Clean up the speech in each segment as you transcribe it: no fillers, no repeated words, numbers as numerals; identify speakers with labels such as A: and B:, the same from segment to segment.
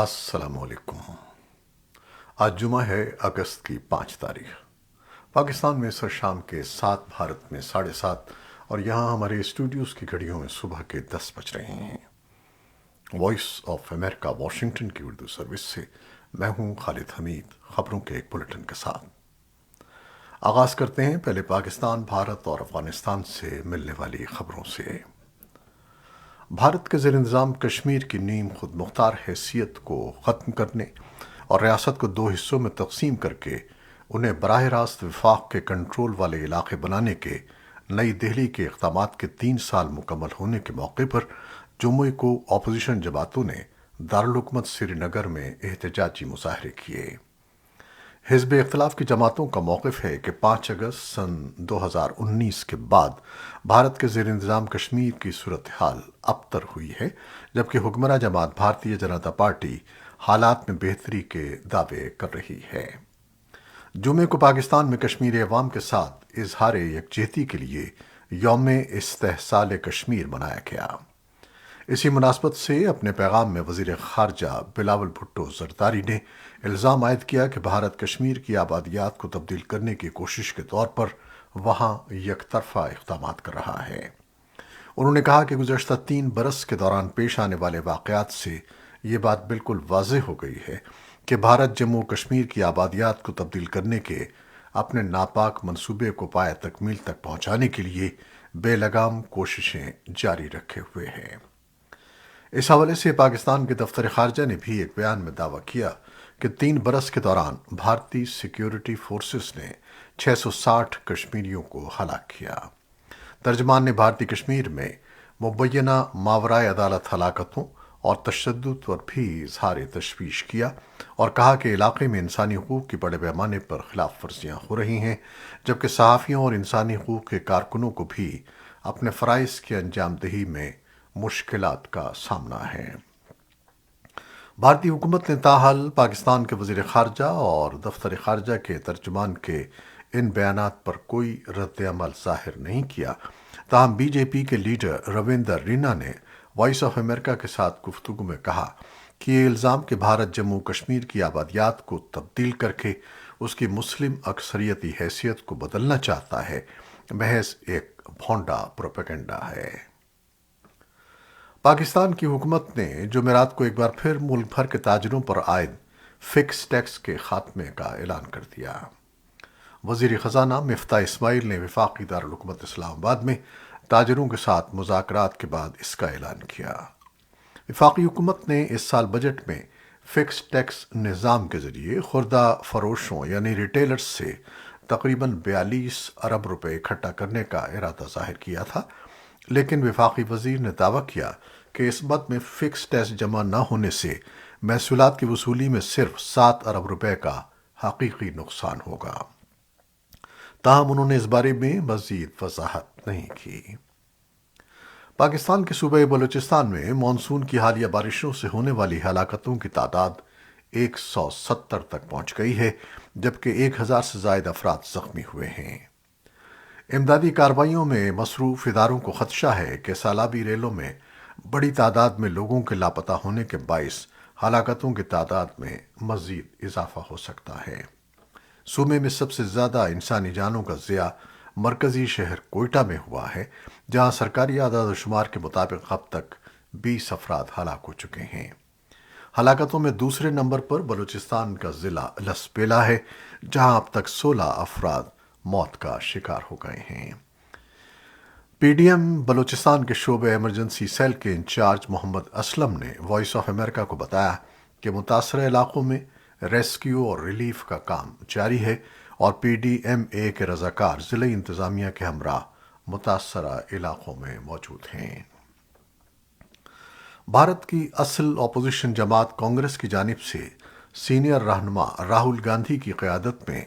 A: السلام علیکم۔ آج جمعہ ہے، اگست کی 5 تاریخ۔ پاکستان میں اس وقت شام کے 7، بھارت میں 7:30، اور یہاں ہمارے اسٹوڈیوز کی گھڑیوں میں صبح کے 10 بج رہے ہیں۔ وائس آف امریکہ واشنگٹن کی اردو سروس سے میں ہوں خالد حمید، خبروں کے ایک بلٹن کے ساتھ آغاز کرتے ہیں۔ پہلے پاکستان، بھارت اور افغانستان سے ملنے والی خبروں سے۔ بھارت کے زیر انتظام کشمیر کی نیم خود مختار حیثیت کو ختم کرنے اور ریاست کو 2 حصوں میں تقسیم کر کے انہیں براہ راست وفاق کے کنٹرول والے علاقے بنانے کے نئی دہلی کے اقدامات کے 3 سال مکمل ہونے کے موقع پر جمعے کو اپوزیشن جماعتوں نے دارالحکومت سری نگر میں احتجاجی مظاہرے کیے۔ حزب اختلاف کی جماعتوں کا موقف ہے کہ 5 اگست سن 2019 کے بعد بھارت کے زیر انتظام کشمیر کی صورتحال ابتر ہوئی ہے، جبکہ حکمراں جماعت بھارتیہ جنتا پارٹی حالات میں بہتری کے دعوے کر رہی ہے۔ جمعے کو پاکستان میں کشمیری عوام کے ساتھ اظہار یکجہتی کے لیے یوم استحصال کشمیر منایا گیا۔ اسی مناسبت سے اپنے پیغام میں وزیر خارجہ بلاول بھٹو زرداری نے الزام عائد کیا کہ بھارت کشمیر کی آبادیات کو تبدیل کرنے کی کوشش کے طور پر وہاں یک طرفہ اقدامات کر رہا ہے۔ انہوں نے کہا کہ گزشتہ 3 برس کے دوران پیش آنے والے واقعات سے یہ بات بالکل واضح ہو گئی ہے کہ بھارت جموں کشمیر کی آبادیات کو تبدیل کرنے کے اپنے ناپاک منصوبے کو پایہ تکمیل تک پہنچانے کے لیے بے لگام کوششیں جاری رکھے ہوئے ہے۔ اس حوالے سے پاکستان کے دفتر خارجہ نے بھی ایک بیان میں دعویٰ کیا کہ 3 برس کے دوران بھارتی سیکیورٹی فورسز نے 660 کشمیریوں کو ہلاک کیا۔ ترجمان نے بھارتی کشمیر میں مبینہ ماورائے عدالت ہلاکتوں اور تشدد پر بھی اظہار تشویش کیا اور کہا کہ علاقے میں انسانی حقوق کی بڑے پیمانے پر خلاف ورزیاں ہو رہی ہیں، جبکہ صحافیوں اور انسانی حقوق کے کارکنوں کو بھی اپنے فرائض کی انجام دہی میں مشکلات کا سامنا ہے۔ بھارتی حکومت نے تاحال پاکستان کے وزیر خارجہ اور دفتر خارجہ کے ترجمان کے ان بیانات پر کوئی رد عمل ظاہر نہیں کیا۔ تاہم بی جے پی کے لیڈر رویندر رینا نے وائس آف امریکہ کے ساتھ گفتگو میں کہا کہ یہ الزام کہ بھارت جموں کشمیر کی آبادیات کو تبدیل کر کے اس کی مسلم اکثریتی حیثیت کو بدلنا چاہتا ہے، محض ایک بھونڈا پروپیگنڈا ہے۔ پاکستان کی حکومت نے جمعرات کو ایک بار پھر ملک بھر کے تاجروں پر عائد فکس ٹیکس کے خاتمے کا اعلان کر دیا۔ وزیر خزانہ مفتاح اسماعیل نے وفاقی دارالحکومت اسلام آباد میں تاجروں کے ساتھ مذاکرات کے بعد اس کا اعلان کیا۔ وفاقی حکومت نے اس سال بجٹ میں فکس ٹیکس نظام کے ذریعے خوردہ فروشوں یعنی ریٹیلرز سے تقریباً 42 ارب روپے اکٹھا کرنے کا ارادہ ظاہر کیا تھا، لیکن وفاقی وزیر نے دعویٰ کیا کہ اس مد میں فکس ٹیکس جمع نہ ہونے سے محصولات کی وصولی میں صرف 7 ارب روپے کا حقیقی نقصان ہوگا۔ تاہم انہوں نے اس بارے میں مزید وضاحت نہیں کی۔ پاکستان کے صوبہ بلوچستان میں مانسون کی حالیہ بارشوں سے ہونے والی ہلاکتوں کی تعداد 170 تک پہنچ گئی ہے، جبکہ 1000 سے زائد افراد زخمی ہوئے ہیں۔ امدادی کارروائیوں میں مصروف اداروں کو خدشہ ہے کہ سیلابی ریلوں میں بڑی تعداد میں لوگوں کے لاپتہ ہونے کے باعث ہلاکتوں کی تعداد میں مزید اضافہ ہو سکتا ہے۔ صوبے میں سب سے زیادہ انسانی جانوں کا ضیاع مرکزی شہر کوئٹہ میں ہوا ہے، جہاں سرکاری اعداد و شمار کے مطابق اب تک 20 افراد ہلاک ہو چکے ہیں۔ ہلاکتوں میں دوسرے نمبر پر بلوچستان کا ضلع لسبیلا ہے، جہاں اب تک 16 افراد موت کا شکار ہو گئے ہیں۔ پی ڈی ایم بلوچستان کے شعبہ ایمرجنسی سیل کے انچارج محمد اسلم نے وائس آف امریکہ کو بتایا کہ متاثرہ علاقوں میں ریسکیو اور ریلیف کا کام جاری ہے اور پی ڈی ایم اے کے رضاکار ضلعی انتظامیہ کے ہمراہ متاثرہ علاقوں میں موجود ہیں۔ بھارت کی اصل اپوزیشن جماعت کانگریس کی جانب سے سینئر رہنما راہل گاندھی کی قیادت میں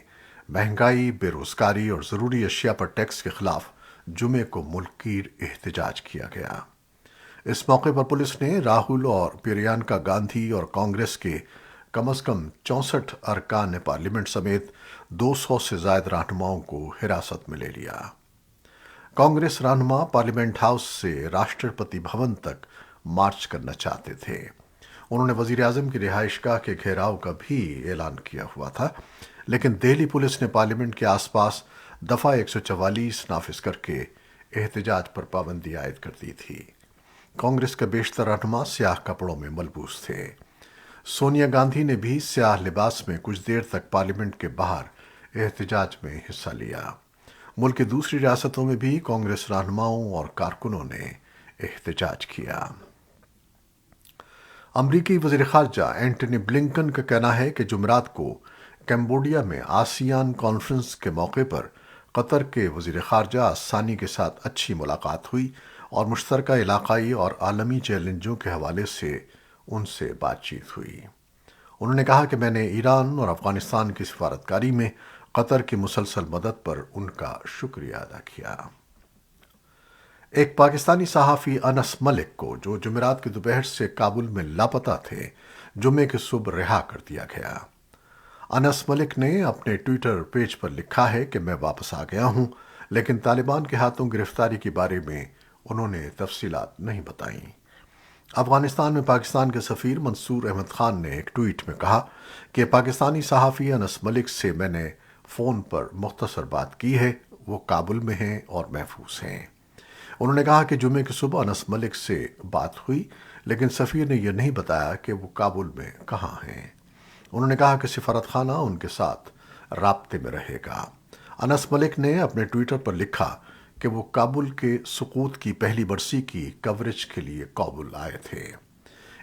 A: مہنگائی، بے روزگاری اور ضروری اشیاء پر ٹیکس کے خلاف جمعے کو ملک گیر احتجاج کیا گیا۔ اس موقع پر پولیس نے راہل اور پرینکا گاندھی اور کانگریس کے کم از کم 64 ارکان پارلیمنٹ سمیت 200 سے زائد رہنماؤں کو حراست میں لے لیا۔ کانگریس رہنما پارلیمنٹ ہاؤس سے راشٹرپتی بھون تک مارچ کرنا چاہتے تھے۔ انہوں نے وزیر اعظم کی رہائش گاہ کے گھیراؤ کا بھی اعلان کیا ہوا تھا، لیکن دہلی پولیس نے پارلیمنٹ کے آس پاس دفعہ 144 نافذ کر کے احتجاج پر پابندی عائد کر دی تھی۔ کانگریس کا بیشتر رہنما سیاہ کپڑوں میں ملبوس تھے۔ سونیا گاندھی نے بھی سیاہ لباس میں کچھ دیر تک پارلیمنٹ کے باہر احتجاج میں حصہ لیا۔ ملک کی دوسری ریاستوں میں بھی کانگریس رہنماؤں اور کارکنوں نے احتجاج کیا۔ امریکی وزیر خارجہ اینٹونی بلنکن کا کہنا ہے کہ جمعرات کو کمبوڈیا میں آسیان کانفرنس کے موقع پر قطر کے وزیر خارجہ ثانی کے ساتھ اچھی ملاقات ہوئی اور مشترکہ علاقائی اور عالمی چیلنجوں کے حوالے سے ان سے بات چیت ہوئی۔ انہوں نے کہا کہ میں نے ایران اور افغانستان کی سفارتکاری میں قطر کی مسلسل مدد پر ان کا شکریہ ادا کیا۔ ایک پاکستانی صحافی انس ملک کو جو جمعرات کی دوپہر سے کابل میں لاپتہ تھے، جمعے کی صبح رہا کر دیا گیا۔ انس ملک نے اپنے ٹویٹر پیج پر لکھا ہے کہ میں واپس آ گیا ہوں، لیکن طالبان کے ہاتھوں گرفتاری کے بارے میں انہوں نے تفصیلات نہیں بتائیں۔ افغانستان میں پاکستان کے سفیر منصور احمد خان نے ایک ٹویٹ میں کہا کہ پاکستانی صحافی انس ملک سے میں نے فون پر مختصر بات کی ہے، وہ کابل میں ہیں اور محفوظ ہیں۔ انہوں نے کہا کہ جمعے کی صبح انس ملک سے بات ہوئی، لیکن سفیر نے یہ نہیں بتایا کہ وہ کابل میں کہاں ہیں۔ انہوں نے کہا کہ سفارت خانہ ان کے ساتھ رابطے میں رہے گا۔ انس ملک نے اپنے ٹویٹر پر لکھا کہ وہ کابل کے سقوط کی پہلی برسی کی کوریج کے لیے کابل آئے تھے۔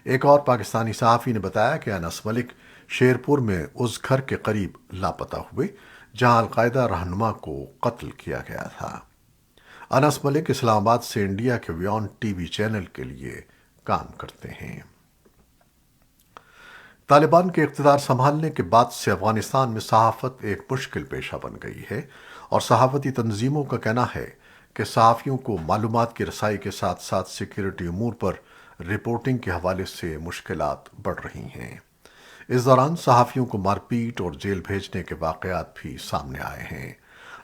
A: ایک اور پاکستانی صحافی نے بتایا کہ انس ملک شیرپور میں اس گھر کے قریب لاپتہ ہوئے جہاں القاعدہ رہنما کو قتل کیا گیا تھا۔ انس ملک اسلام آباد سے انڈیا کے ویون ٹی وی چینل کے لیے کام کرتے ہیں۔ طالبان کے اقتدار سنبھالنے کے بعد سے افغانستان میں صحافت ایک مشکل پیشہ بن گئی ہے، اور صحافتی تنظیموں کا کہنا ہے کہ صحافیوں کو معلومات کی رسائی کے ساتھ ساتھ سیکیورٹی امور پر رپورٹنگ کے حوالے سے مشکلات بڑھ رہی ہیں۔ اس دوران صحافیوں کو مار پیٹ اور جیل بھیجنے کے واقعات بھی سامنے آئے ہیں۔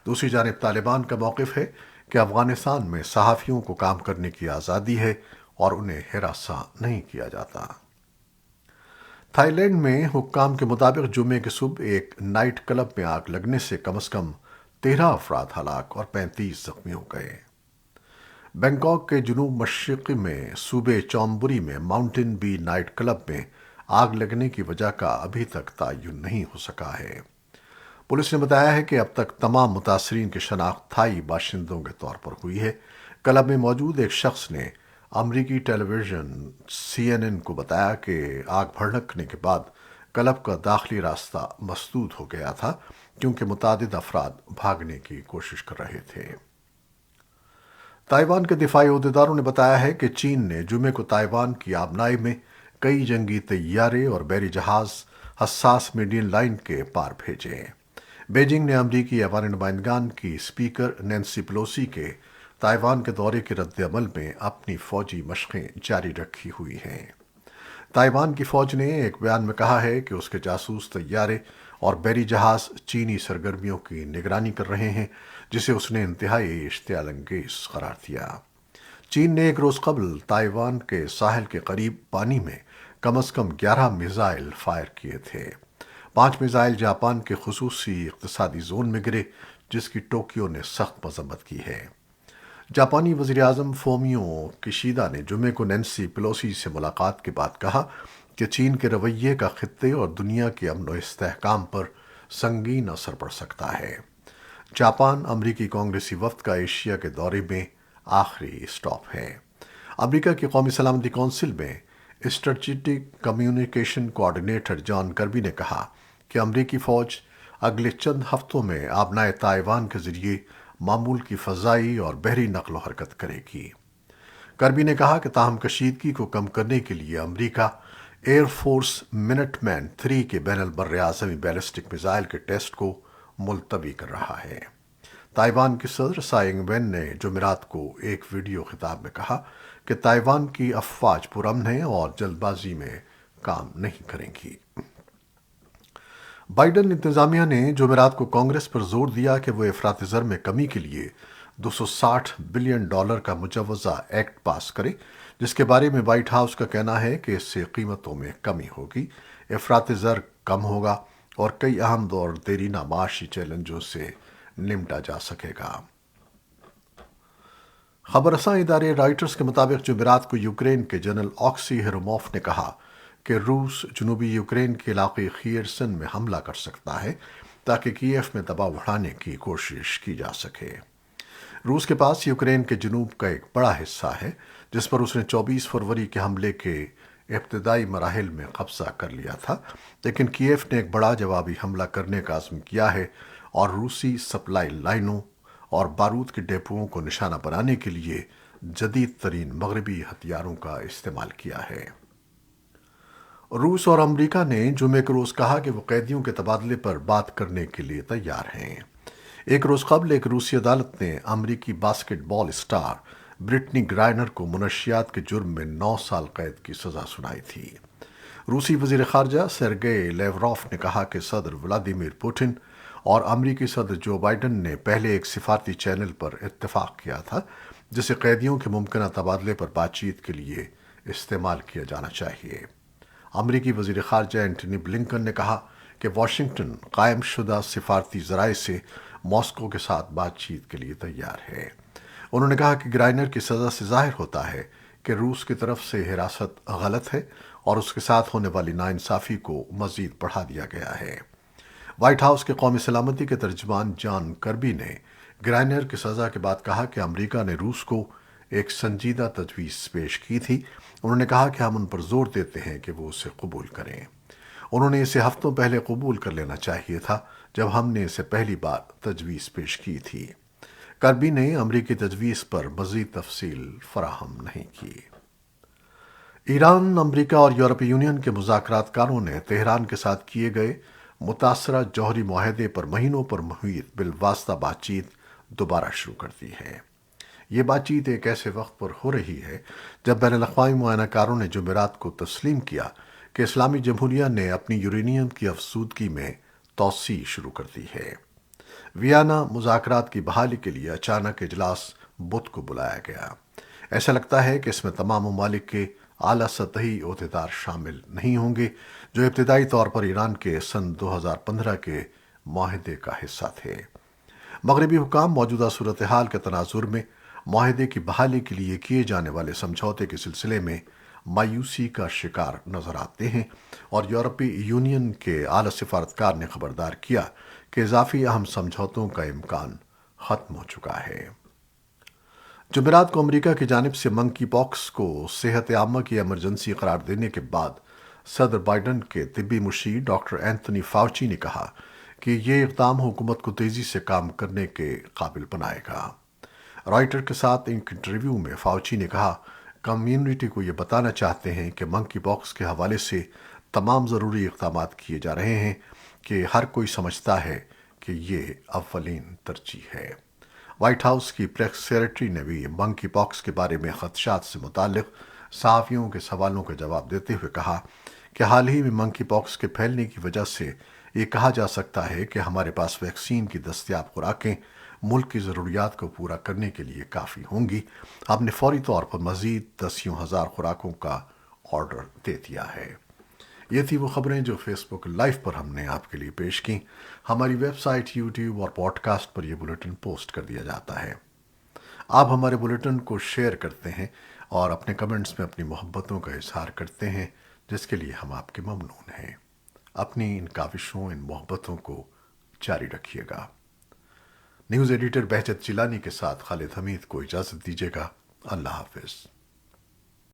A: دوسری جانب طالبان کا موقف ہے کہ افغانستان میں صحافیوں کو کام کرنے کی آزادی ہے اور انہیں ہراساں نہیں کیا جاتا۔ تھائی لینڈ میں حکام کے مطابق جمعے کی صبح ایک نائٹ کلب میں آگ لگنے سے کم از کم 13 افراد ہلاک اور 35 زخمی ہو گئے۔ بینکاک کے جنوب مشرقی میں صوبے چومبری میں ماؤنٹن بی نائٹ کلب میں آگ لگنے کی وجہ کا ابھی تک تعین نہیں ہو سکا ہے۔ پولیس نے بتایا ہے کہ اب تک تمام متاثرین کی شناخت تھائی باشندوں کے طور پر ہوئی ہے۔ کلب میں موجود ایک شخص نے امریکی ٹیلی ویژن CNN کو بتایا کہ آگ بھڑکنے کے بعد کلب کا داخلی راستہ مسدود ہو گیا تھا کیونکہ متعدد افراد بھاگنے کی کوشش کر رہے تھے۔ تائیوان کے دفاعی عہدیداروں نے بتایا ہے کہ چین نے جمعے کو تائیوان کی آبنائی میں کئی جنگی طیارے اور بحری جہاز حساس میڈین لائن کے پار بھیجے۔ بیجنگ نے امریکی ایوان نمائندگان کی اسپیکر نینسی پیلوسی کے تائیوان کے دورے کے رد عمل میں اپنی فوجی مشقیں جاری رکھی ہوئی ہیں۔ تائیوان کی فوج نے ایک بیان میں کہا ہے کہ اس کے جاسوس طیارے اور بحری جہاز چینی سرگرمیوں کی نگرانی کر رہے ہیں، جسے اس نے انتہائی اشتعال انگیز قرار دیا۔ چین نے ایک روز قبل تائیوان کے ساحل کے قریب پانی میں کم از کم 11 میزائل فائر کیے تھے۔ 5 میزائل جاپان کے خصوصی اقتصادی زون میں گرے، جس کی ٹوکیو نے سخت مذمت کی ہے۔ جاپانی وزیر اعظم فومیو کشیدا نے جمعے کو نینسی پیلوسی سے ملاقات کے بعد کہا کہ چین کے رویے کا خطے اور دنیا کے امن و استحکام پر سنگین اثر پڑ سکتا ہے۔ جاپان امریکی کانگریسی وفد کا ایشیا کے دورے میں آخری اسٹاپ ہے۔ امریکہ کی قومی سلامتی کونسل میں اسٹریٹجک کمیونیکیشن کوآرڈینیٹر جان کربی نے کہا کہ امریکی فوج اگلے چند ہفتوں میں آبنائے تائیوان کے ذریعے معمول کی فضائی اور بحری نقل و حرکت کرے گی۔ کربی نے کہا کہ تاہم کشیدگی کو کم کرنے کے لیے امریکہ ایئر فورس منٹ مین 3 کے بین البراعظمی بیلسٹک میزائل کے ٹیسٹ کو ملتوی کر رہا ہے۔ تائیوان کی صدر سائی انگ وین نے جمعرات کو ایک ویڈیو خطاب میں کہا کہ تائیوان کی افواج پرامن ہیں اور جلد بازی میں کام نہیں کریں گی۔ بائیڈن انتظامیہ نے جمعرات کو کانگریس پر زور دیا کہ وہ افراط زر میں کمی کے لیے $260 بلین کا مجوزہ ایکٹ پاس کرے، جس کے بارے میں وائٹ ہاؤس کا کہنا ہے کہ اس سے قیمتوں میں کمی ہوگی، افراط زر کم ہوگا اور کئی اہم اور دیرینہ معاشی چیلنجوں سے نمٹا جا سکے گا۔ خبر رساں ادارے رائٹرز کے مطابق جمعرات کو یوکرین کے جنرل آکسی ہیروموف نے کہا کہ روس جنوبی یوکرین کے علاقے خیرسن میں حملہ کر سکتا ہے تاکہ کیف میں دباؤ بڑھانے کی کوشش کی جا سکے۔ روس کے پاس یوکرین کے جنوب کا ایک بڑا حصہ ہے جس پر اس نے 24 فروری کے حملے کے ابتدائی مراحل میں قبضہ کر لیا تھا، لیکن کیف نے ایک بڑا جوابی حملہ کرنے کا عزم کیا ہے اور روسی سپلائی لائنوں اور بارود کے ڈیپوؤں کو نشانہ بنانے کے لیے جدید ترین مغربی ہتھیاروں کا استعمال کیا ہے۔ روس اور امریکہ نے جمعے کے روز کہا کہ وہ قیدیوں کے تبادلے پر بات کرنے کے لیے تیار ہیں۔ ایک روز قبل ایک روسی عدالت نے امریکی باسکٹ بال اسٹار برٹنی گرائنر کو منشیات کے جرم میں 9 سال قید کی سزا سنائی تھی۔ روسی وزیر خارجہ سرگئی لیوروف نے کہا کہ صدر ولادیمیر پوٹن اور امریکی صدر جو بائیڈن نے پہلے ایک سفارتی چینل پر اتفاق کیا تھا جسے قیدیوں کے ممکنہ تبادلے پر بات چیت کے لیے استعمال کیا جانا چاہیے۔ امریکی وزیر خارجہ اینٹنی بلنکن نے کہا کہ واشنگٹن قائم شدہ سفارتی ذرائع سے ماسکو کے ساتھ بات چیت کے لیے تیار ہے۔ انہوں نے کہا کہ گرائنر کی سزا سے ظاہر ہوتا ہے کہ روس کی طرف سے حراست غلط ہے اور اس کے ساتھ ہونے والی ناانصافی کو مزید بڑھا دیا گیا ہے۔ وائٹ ہاؤس کے قومی سلامتی کے ترجمان جان کربی نے گرائنر کی سزا کے بعد کہا کہ امریکہ نے روس کو ایک سنجیدہ تجویز پیش کی تھی۔ انہوں نے کہا کہ ہم ان پر زور دیتے ہیں کہ وہ اسے قبول کریں۔ انہوں نے اسے ہفتوں پہلے قبول کر لینا چاہیے تھا جب ہم نے اسے پہلی بار تجویز پیش کی تھی۔ کربی نے امریکی تجویز پر مزید تفصیل فراہم نہیں کی۔ ایران، امریکہ اور یورپی یونین کے مذاکرات کاروں نے تہران کے ساتھ کیے گئے متاثرہ جوہری معاہدے پر مہینوں پر محیط بالواسطہ بات چیت دوبارہ شروع کر دی ہے۔ یہ بات چیت ایک ایسے وقت پر ہو رہی ہے جب بین الاقوامی معائنہ کاروں نے جمعرات کو تسلیم کیا کہ اسلامی جمہوریہ نے اپنی یورینیم کی افزودگی میں توسیع شروع کر دی ہے۔ ویانا مذاکرات کی بحالی کے لیے اچانک اجلاس بدھ کو بلایا گیا۔ ایسا لگتا ہے کہ اس میں تمام ممالک کے اعلیٰ سطحی عہدیدار شامل نہیں ہوں گے جو ابتدائی طور پر ایران کے سن 2015 کے معاہدے کا حصہ تھے۔ مغربی حکام موجودہ صورتحال کے تناظر میں معاہدے کی بحالی کے لیے کیے جانے والے سمجھوتے کے سلسلے میں مایوسی کا شکار نظر آتے ہیں اور یورپی یونین کے اعلیٰ سفارتکار نے خبردار کیا کہ اضافی اہم سمجھوتوں کا امکان ختم ہو چکا ہے۔ جمعرات کو امریکہ کی جانب سے منکی پاکس کو صحت عامہ کی ایمرجنسی قرار دینے کے بعد صدر بائیڈن کے طبی مشیر ڈاکٹر اینتھنی فاؤچی نے کہا کہ یہ اقدام حکومت کو تیزی سے کام کرنے کے قابل بنائے گا۔ رائٹر کے ساتھ ایک انٹرویو میں فاؤچی نے کہا، کمیونٹی کو یہ بتانا چاہتے ہیں کہ منکی پاکس کے حوالے سے تمام ضروری اقدامات کیے جا رہے ہیں کہ ہر کوئی سمجھتا ہے کہ یہ اولین ترجیح ہے۔ وائٹ ہاؤس کی پریس سیکریٹری نے بھی منکی پاکس کے بارے میں خدشات سے متعلق صحافیوں کے سوالوں کا جواب دیتے ہوئے کہا کہ حال ہی میں منکی پاکس کے پھیلنے کی وجہ سے یہ کہا جا سکتا ہے کہ ہمارے پاس ویکسین کی دستیاب خوراکیں ملک کی ضروریات کو پورا کرنے کے لیے کافی ہوں گی۔ ہم نے فوری طور پر مزید 10,000 خوراکوں کا آرڈر دے دیا ہے۔ یہ تھی وہ خبریں جو فیس بک لائیو پر ہم نے آپ کے لیے پیش کی۔ ہماری ویب سائٹ، یوٹیوب اور پوڈ کاسٹ پر یہ بلیٹن پوسٹ کر دیا جاتا ہے۔ آپ ہمارے بلیٹن کو شیئر کرتے ہیں اور اپنے کمنٹس میں اپنی محبتوں کا اظہار کرتے ہیں، جس کے لیے ہم آپ کے ممنون ہیں۔ اپنی ان کاوشوں، ان محبتوں کو جاری رکھیے گا۔ نیوز ایڈیٹر بہجت جیلانی کے ساتھ خالد حمید کو اجازت دیجیے گا۔ اللہ حافظ۔